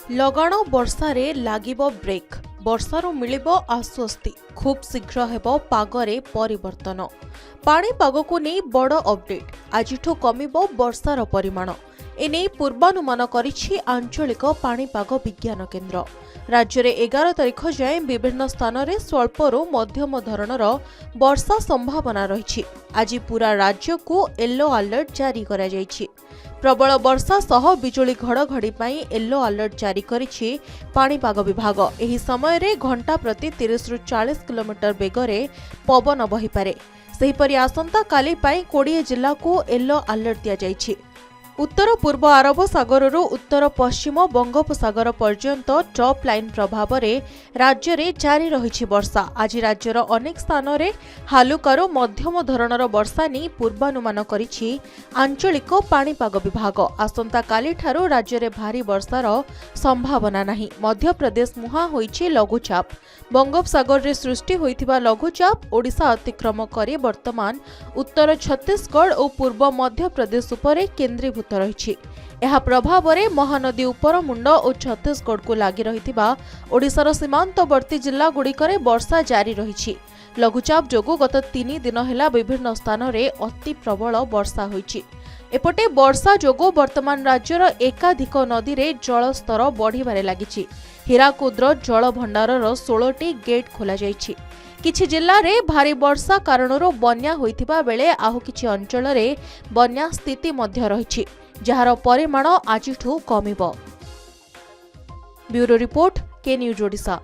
लगाण वर्षारे लागिबो break वर्षारू मिलिबो आश्वस्ति खूब शीघ्र हेबो पागरे परिवर्तन पाणीपाग को नहीं बड़ अपडेट आजिठो कमिबो वर्षार परिमाण एने पूर्वानुमान करिछि आंचलिक पाणीपाग विज्ञान केन्द्र। राज्य में 11 तारिख जाए विभिन्न स्थान में स्वल्परू मध्यम धरणर वर्षा संभावना रही। आज पूरा राज्य को येलो अलर्ट जारी करा जायछि। प्रबल वर्षा सह बिजुली घड़घड़ी पाई येलो अलर्ट जारी करिछि पाणीपाग विभाग। एही समय रे घंटा प्रति 30 रु 40 किलोमीटर बेगरे पवन बहिपारे। सेहिपरि आसंता काली पाई 20 जिला को येलो अलर्ट दिया जायछि। उत्तर पूर्व अरब सागर उत्तर पश्चिम बंगोपसागर पर्यंत टॉप लाइन प्रभाव में राज्य में जारी रही वर्षा। आज राज्यर अनेक स्थान में हालुकारु मध्यम धरणर वर्षा नहीं पूर्वानुमान करिछि आंचलिक पाणीपाग विभाग। आसंता काली ठारू राज्य में भारी वर्षार संभावना नहीं। मध्य प्रदेश मुहां होइछि लघुचाप। बंगोपसागर रे सृष्टि होइथिबा लघुचाप ओडिशा अतिक्रम करी वर्तमान उत्तर छत्तीसगढ़ और पूर्व मध्य प्रदेश उपरे केन्द्रीभूत रही। यह प्रभाव में महानदी उपर मुंड और छत्तीसगढ़ को लगी रही ओडिशार सीमांतवर्ती जिला गुड़िकरे वर्षा जारी रही। लघुचाप जोगु गत 3 दिन है विभिन्न स्थान में अति प्रबल वर्षा होइछि। एपटे वर्षा जोगु वर्तमान राज्यर एकाधिक नदी में जलस्तर बढ़िबारे लागिछि। हीराकुद्र जल भंडारर 16टी गेट खोला जाइछि। किछि जिल्ला रे भारी वर्षा कारणरो बन्या होइथिबा बेले आउ किछि अंचल रे बन्या स्थिति मध्य रहिछि जहार परिमाण आजिठू कमिबो। ब्यूरो रिपोर्ट के न्यूज ओडिशा।